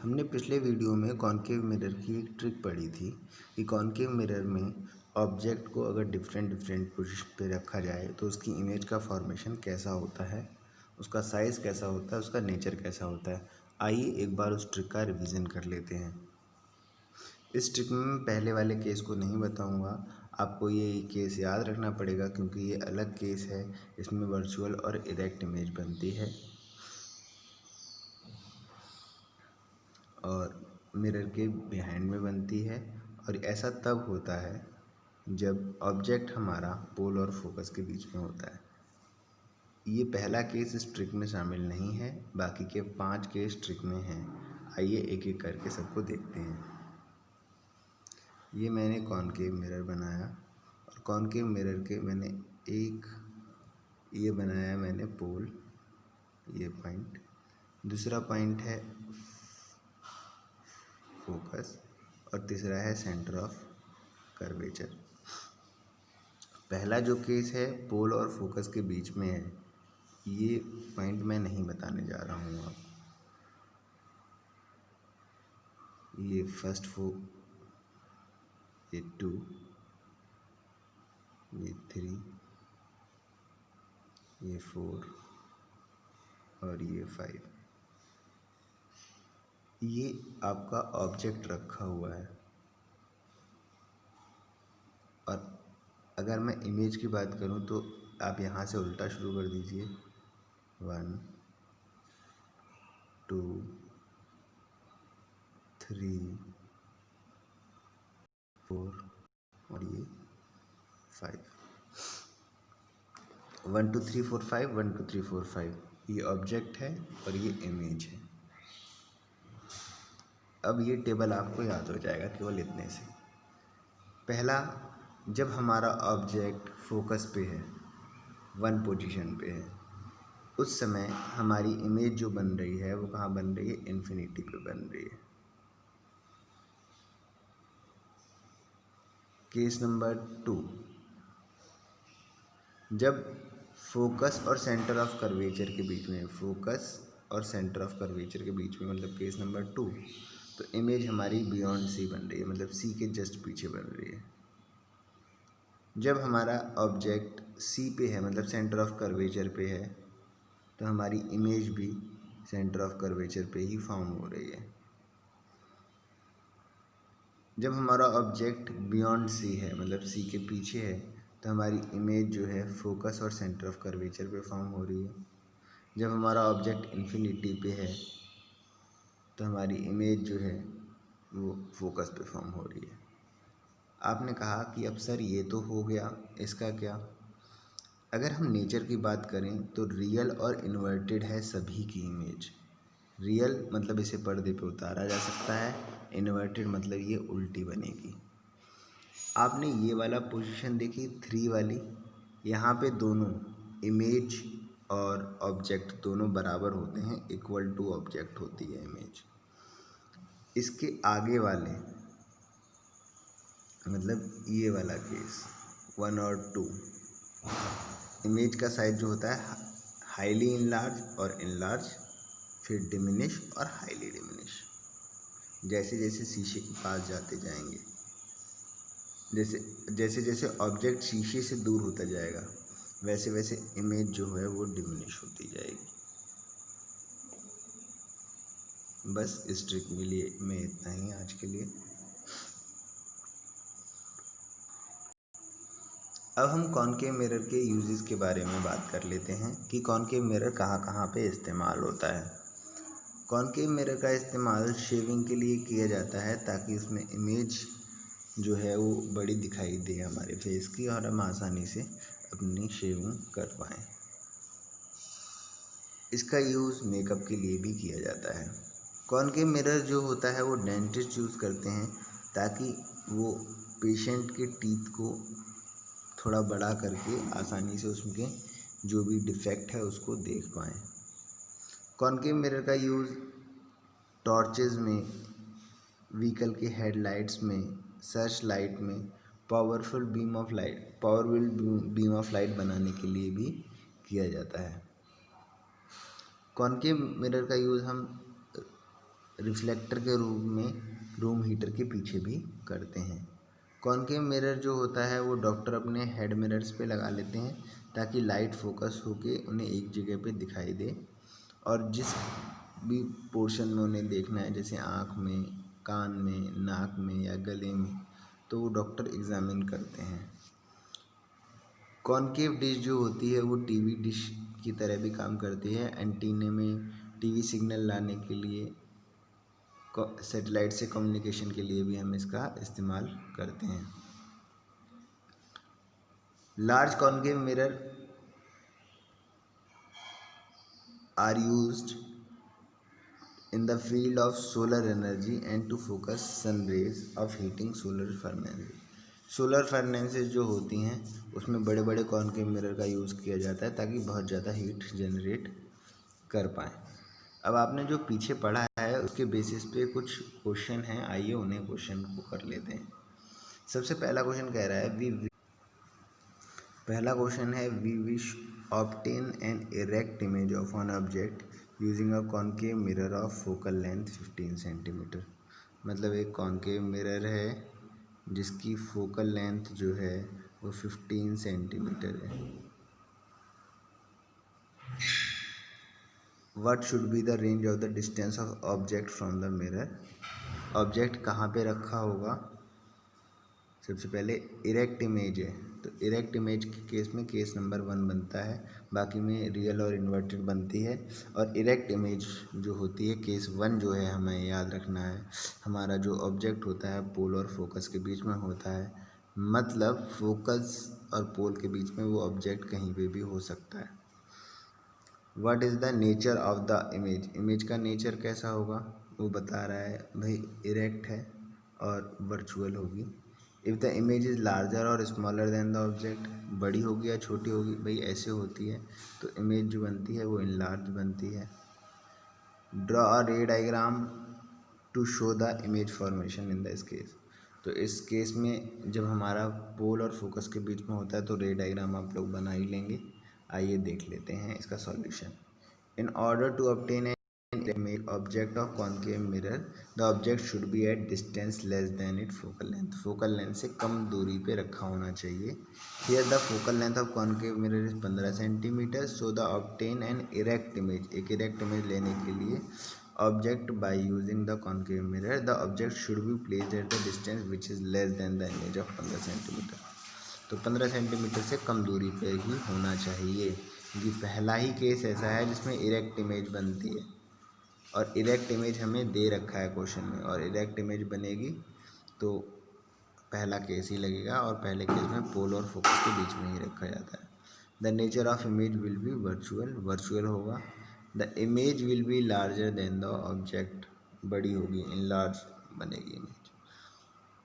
हमने पिछले वीडियो में कॉनकेव मिरर की एक ट्रिक पढ़ी थी कि कॉनकेव मिरर में ऑब्जेक्ट को अगर डिफरेंट पोजीशन पे रखा जाए तो उसकी इमेज का फॉर्मेशन कैसा होता है, उसका साइज़ कैसा होता है, उसका नेचर कैसा होता है। आइए एक बार उस ट्रिक का रिवीजन कर लेते हैं। इस ट्रिक में मैं पहले वाले केस को नहीं बताऊंगा, आपको ये केस याद रखना पड़ेगा क्योंकि ये अलग केस है। इसमें वर्चुअल और इरेक्ट इमेज बनती है और मिरर के बिहाइंड में बनती है, और ऐसा तब होता है जब ऑब्जेक्ट हमारा पोल और फोकस के बीच में होता है। ये पहला केस इस ट्रिक में शामिल नहीं है, बाकी के 5 केस ट्रिक में हैं। आइए एक एक करके सबको देखते हैं। ये मैंने कॉनकेव मिरर बनाया और कॉनकेव मिरर के मैंने एक ये बनाया मैंने पोल, ये पॉइंट, दूसरा पॉइंट है फोकस और तीसरा है सेंटर ऑफ कर्वेचर। पहला जो केस है पोल और फोकस के बीच में है, ये पॉइंट मैं नहीं बताने जा रहा हूँ अब। ये फर्स्ट ये 2, ये 3, ये 4 और ये 5। ये आपका ऑब्जेक्ट रखा हुआ है। और अगर मैं इमेज की बात करूं तो आप यहाँ से उल्टा शुरू कर दीजिए। 1 2 3 4 और ये 5। 1 2 3 4 5, 1 2 3 4 5, ये ऑब्जेक्ट है और ये इमेज है। अब ये टेबल आपको याद हो जाएगा केवल इतने से। पहला, जब हमारा ऑब्जेक्ट फोकस पे है, 1 पोजीशन पे है, उस समय हमारी इमेज जो बन रही है वो कहाँ बन रही है? इन्फिनिटी पे बन रही है। केस नंबर 2, जब फोकस और सेंटर ऑफ कर्वेचर के बीच में, फोकस और सेंटर ऑफ कर्वेचर के बीच में, मतलब केस नंबर 2, तो इमेज हमारी बियॉन्ड सी बन रही है, मतलब सी के जस्ट पीछे बन रही है। जब हमारा ऑब्जेक्ट सी पे है, मतलब सेंटर ऑफ कर्वेचर पे है, तो हमारी इमेज भी सेंटर ऑफ कर्वेचर पे ही फॉर्म हो रही है। जब हमारा ऑब्जेक्ट बियॉन्ड सी है, मतलब सी के पीछे है, तो हमारी इमेज जो है फोकस और सेंटर ऑफ कर्वेचर पे फॉर्म हो रही है। जब हमारा ऑब्जेक्ट इन्फिनिटी पे है तो हमारी इमेज जो है वो फोकस पे फॉर्म हो रही है। आपने कहा कि अब सर ये तो हो गया, इसका क्या? अगर हम नेचर की बात करें तो रियल और इन्वर्टेड है सभी की इमेज। रियल मतलब इसे पर्दे पे उतारा जा सकता है, इन्वर्टेड मतलब ये उल्टी बनेगी। आपने ये वाला पोजीशन देखी 3 वाली, यहाँ पे दोनों इमेज और ऑब्जेक्ट दोनों बराबर होते हैं, इक्वल टू ऑब्जेक्ट होती है इमेज। इसके आगे वाले मतलब ये वाला केस 1 और 2, इमेज का साइज जो होता है हाईली इनलार्ज और इनलार्ज, फिर डिमिनिश और हाईली डिमिनिश। जैसे जैसे शीशे के पास जाते जाएंगे, जैसे जैसे ऑब्जेक्ट शीशे से दूर होता जाएगा, वैसे वैसे इमेज जो है वो डिमिनिश होती जाएगी। बस इस ट्रिक के लिए मैं इतना ही आज के लिए। अब हम कॉनकेव मिरर के यूजेस के बारे में बात कर लेते हैं कि कॉनकेव मिरर कहाँ कहाँ पे इस्तेमाल होता है। कॉनकेव मिरर का इस्तेमाल शेविंग के लिए किया जाता है ताकि उसमें इमेज जो है वो बड़ी दिखाई दे हमारे फेस की और हम आसानी से अपनी शेविंग कर पाएँ। इसका यूज़ मेकअप के लिए भी किया जाता है। कॉनकेव मिरर जो होता है वो डेंटिस्ट यूज़ करते हैं ताकि वो पेशेंट के टीथ को थोड़ा बड़ा करके आसानी से उसके जो भी डिफेक्ट है उसको देख पाएँ। कॉनकेव मिरर का यूज़ टॉर्चेज़ में, व्हीकल के हेडलाइट्स में, सर्च लाइट में, पावरफुल बीम ऑफ लाइट बनाने के लिए भी किया जाता है। कॉनकेव मिरर का यूज़ हम रिफ्लेक्टर के रूप में रूम हीटर के पीछे भी करते हैं। कॉनकेव मिरर जो होता है वो डॉक्टर अपने हेड मिरर्स पे लगा लेते हैं ताकि लाइट फोकस होके उन्हें एक जगह पे दिखाई दे, और जिस भी पोर्शन में उन्हें देखना है, जैसे आँख में, कान में, नाक में या गले में, तो वो डॉक्टर एग्जामिन करते हैं। कॉनकेव डिश जो होती है वो टीवी डिश की तरह भी काम करती है। एंटीने में टीवी सिग्नल लाने के लिए, सैटेलाइट से कम्युनिकेशन के लिए भी हम इसका इस्तेमाल करते हैं। Large concave mirror are used in the field of solar energy and to focus sun rays of heating solar furnaces। Solar furnaces जो होती हैं उसमें बड़े बड़े कॉनकेव मिरर का यूज़ किया जाता है ताकि बहुत ज़्यादा हीट जनरेट कर पाएँ। अब आपने जो पीछे पढ़ा है उसके बेसिस पे कुछ क्वेश्चन हैं, आइए उन्हें क्वेश्चन को कर लेते हैं। सबसे पहला क्वेश्चन कह रहा है पहला क्वेश्चन है we wish obtain an erect image of an object using a concave mirror of focal length 15 centimetre. मतलब एक कॉनकेव मिरर है जिसकी फोकल लेंथ जो है वो 15 सेंटीमीटर है। What should be the range of the distance of object from the mirror. Object कहाँ पे रखा होगा। सबसे पहले इरेक्ट इमेज है तो इरेक्ट इमेज के केस में केस नंबर 1 बनता है, बाकी में रियल और इन्वर्टेड बनती है। और इरेक्ट इमेज जो होती है केस 1 जो है हमें याद रखना है, हमारा जो ऑब्जेक्ट होता है पोल और फोकस के बीच में होता है, मतलब फोकस और पोल के बीच में वो ऑब्जेक्ट कहीं पे भी हो सकता है। What is the nature of the image. Image का नेचर कैसा होगा वो बता रहा है भाई, इरेक्ट है और वर्चुअल होगी। If the image is larger और स्मॉलर देन द ऑब्जेक्ट, बड़ी होगी या छोटी होगी, भाई ऐसे होती है तो इमेज जो बनती है वो इनलार्ज बनती है। Draw a ray diagram to show the image formation in this case. तो इस केस में जब हमारा पोल और फोकस के बीच में होता है तो रे डायग्राम आप लोग बना ही लेंगे। आइए देख लेते हैं इसका solution. In order to obtain image object of concave mirror, the object should be at distance less than its focal length। focal length से कम दूरी पे रखा होना चाहिए। here the focal length of concave mirror is 15 centimetre. so the obtain an erect image, एक erect image लेने के लिए object by using the concave mirror, the object should be placed at the distance which is less than the image of 15 centimetre. तो 15 centimetre से कम दूरी पे ही होना चाहिए। ये पहला ही केस ऐसा है जिसमें इरेक्ट इमेज बनती है, और इरेक्ट इमेज हमें दे रखा है क्वेश्चन में, और इरेक्ट इमेज बनेगी तो पहला केस ही लगेगा, और पहले केस में पोल और फोकस के बीच में ही रखा जाता है। The nature of image will be virtual, virtual होगा। The image will be larger than the object, बड़ी होगी, इन लार्ज बनेगी इमेज।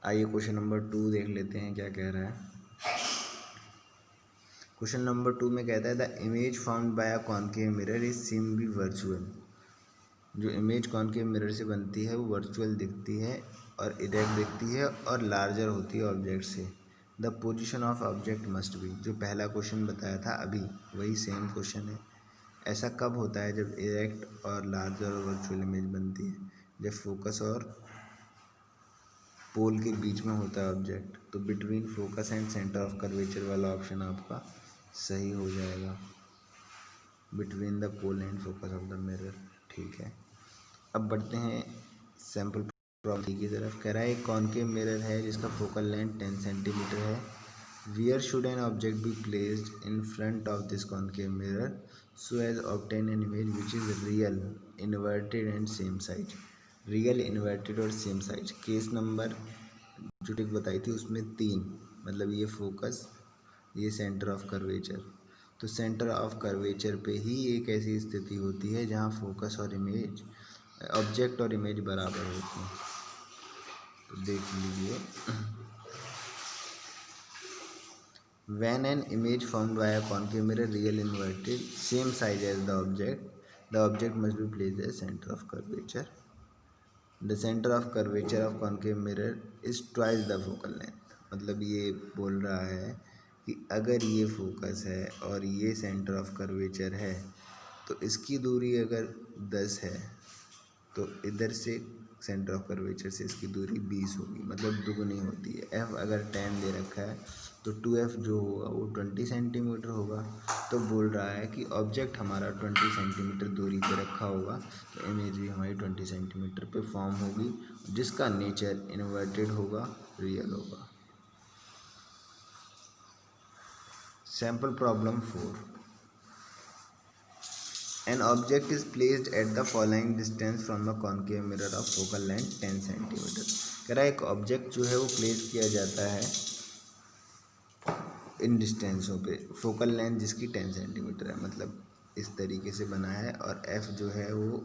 आइए क्वेश्चन नंबर 2 देख लेते हैं क्या कह रहा है। क्वेश्चन नंबर 2 में कहता है the image found by a concave mirror is seem be virtual. जो इमेज कॉनकेव मिरर से बनती है वो वर्चुअल दिखती है और इरेक्ट दिखती है और लार्जर होती है ऑब्जेक्ट से। The position of object must be, जो पहला क्वेश्चन बताया था अभी वही सेम क्वेश्चन है। ऐसा कब होता है जब इरेक्ट और लार्जर और वर्चुअल इमेज बनती है, जब फोकस और पोल के बीच में होता है ऑब्जेक्ट। तो between focus and centre of curvature वाला ऑप्शन आपका सही हो जाएगा, between the pole and focus of the mirror. ठीक है, अब बढ़ते हैं सैम्पल प्रॉब्लम की तरफ। कह रहा है एक कॉनकेव मिरर है जिसका फोकल लेंथ 10 सेंटीमीटर है। Where should an object be placed in front of this concave mirror so as obtain an image which is real, inverted and same size. Real, inverted और same size. Case number जो tick बताई थी उसमें 3, मतलब ये focus, ये centre of curvature. तो centre of curvature पे ही एक ऐसी स्थिति होती है जहाँ फोकस और इमेज, ऑब्जेक्ट और इमेज बराबर होती हैं। तो देख लीजिए, when an image formed by a concave mirror real inverted same size as the object must be placed as center of curvature। the center of curvature of concave mirror is twice the focal length। मतलब ये बोल रहा है कि अगर ये focus है और ये सेंटर ऑफ कर्वेचर है तो इसकी दूरी अगर 10 है तो इधर से सेंटर ऑफ कर्वेचर से इसकी दूरी 20 होगी, मतलब दुगनी होती है। एफ अगर 10 दे रखा है तो 2f जो होगा वो 20 सेंटीमीटर होगा। तो बोल रहा है कि ऑब्जेक्ट हमारा 20 सेंटीमीटर दूरी पे रखा होगा, तो इमेज भी हमारी 20 सेंटीमीटर पे फॉर्म होगी, जिसका नेचर इन्वर्टेड होगा, रियल होगा। Sample problem 4। An object is placed at the following distance from the concave mirror of focal length 10 centimetre. कह रहा है एक ऑब्जेक्ट जो है वो प्लेस किया जाता है इन डिस्टेंसों पे, फोकल लेंथ जिसकी 10 सेंटीमीटर है, मतलब इस तरीके से बना है, और f जो है वो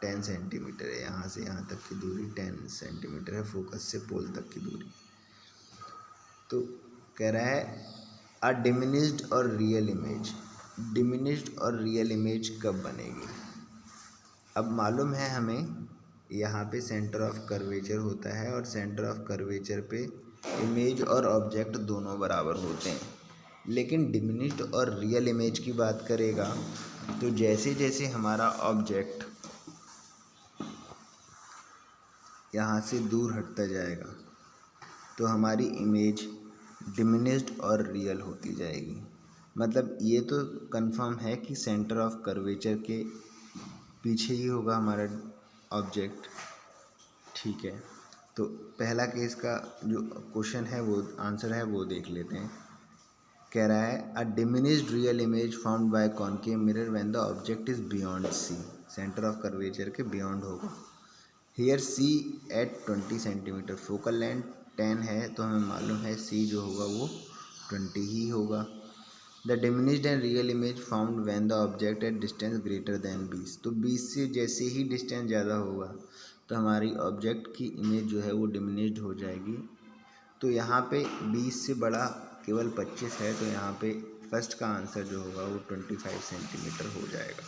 10 सेंटीमीटर है। यहाँ से यहाँ तक की दूरी 10 सेंटीमीटर है, फोकस से पोल तक की दूरी। तो कह रहा है अ डिमिनिश्ड और रियल इमेज, डिमिनिश्ड और रियल इमेज कब बनेगी। अब मालूम है हमें यहाँ पे सेंटर ऑफ कर्वेचर होता है, और सेंटर ऑफ कर्वेचर पे इमेज और ऑब्जेक्ट दोनों बराबर होते हैं। लेकिन डिमिनिश्ड और रियल इमेज की बात करेगा तो जैसे जैसे हमारा ऑब्जेक्ट यहाँ से दूर हटता जाएगा तो हमारी इमेज डिमिनिश्ड और रियल होती जाएगी। मतलब ये तो कंफर्म है कि सेंटर ऑफ कर्वेचर के पीछे ही होगा हमारा ऑब्जेक्ट, ठीक है। तो पहला केस का जो क्वेश्चन है वो आंसर है वो देख लेते हैं। कह रहा है a diminished real image found by concave mirror when the object is beyond C, centre of curvature के बियॉन्ड होगा। Here C at 20 centimetre, focal length 10 है, तो हमें मालूम है सी जो होगा वो 20 ही होगा। The diminished and real image found when the object at distance greater than 20, तो 20 से जैसे ही डिस्टेंस ज़्यादा होगा तो हमारी ऑब्जेक्ट की इमेज जो है वो डिमिनिश्ड हो जाएगी। तो यहाँ पे 20 से बड़ा केवल 25 है, तो यहाँ पे फर्स्ट का आंसर जो होगा वो 25 सेंटीमीटर हो जाएगा।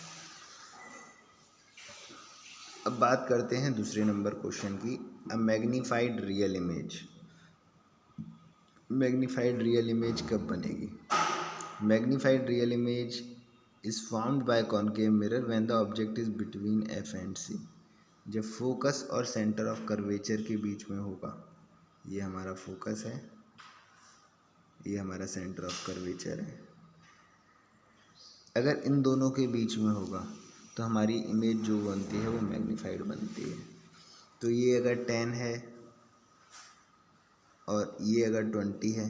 अब बात करते हैं दूसरे नंबर क्वेश्चन की। A magnified real image, magnified real image कब बनेगी। Magnified real image is formed by concave mirror when the object is between F and C, जब फोकस और सेंटर ऑफ कर्वेचर के बीच में होगा। ये हमारा फोकस है, ये हमारा सेंटर ऑफ कर्वेचर है। अगर इन दोनों के बीच में होगा तो हमारी इमेज जो बनती है वो मैग्नीफाइड बनती है। तो ये अगर 10 है और ये अगर 20 है,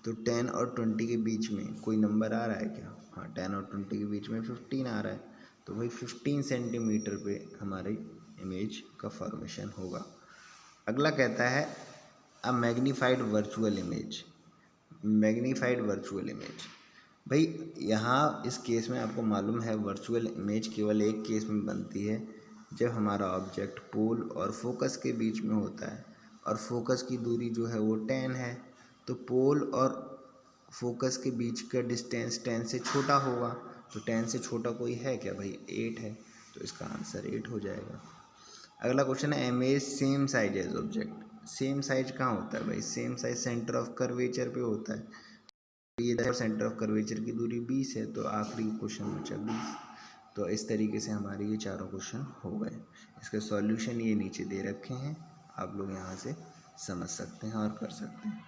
तो 10 और 20 के बीच में कोई नंबर आ रहा है क्या। हाँ, 10 और 20 के बीच में 15 आ रहा है, तो भाई 15 सेंटीमीटर पे हमारी इमेज का फॉर्मेशन होगा। अगला कहता है a magnified virtual image, magnified virtual image. भाई यहाँ इस केस में आपको मालूम है वर्चुअल इमेज केवल एक केस में बनती है, जब हमारा ऑब्जेक्ट पोल और फोकस के बीच में होता है, और फोकस की दूरी जो है वो 10 है, तो पोल और फोकस के बीच का डिस्टेंस 10 से छोटा होगा। तो 10 से छोटा कोई है क्या भाई, 8 है, तो इसका आंसर 8 हो जाएगा। अगला क्वेश्चन है image same size as object, same size कहाँ होता है भाई, same size centre of curvature पे होता है। ये सेंटर ऑफ कर्वेचर की दूरी 20 है, तो आखिरी क्वेश्चन बचा 20। तो इस तरीके से हमारे ये चारों क्वेश्चन हो गए। इसके सॉल्यूशन ये नीचे दे रखे हैं, आप लोग यहाँ से समझ सकते हैं और कर सकते हैं।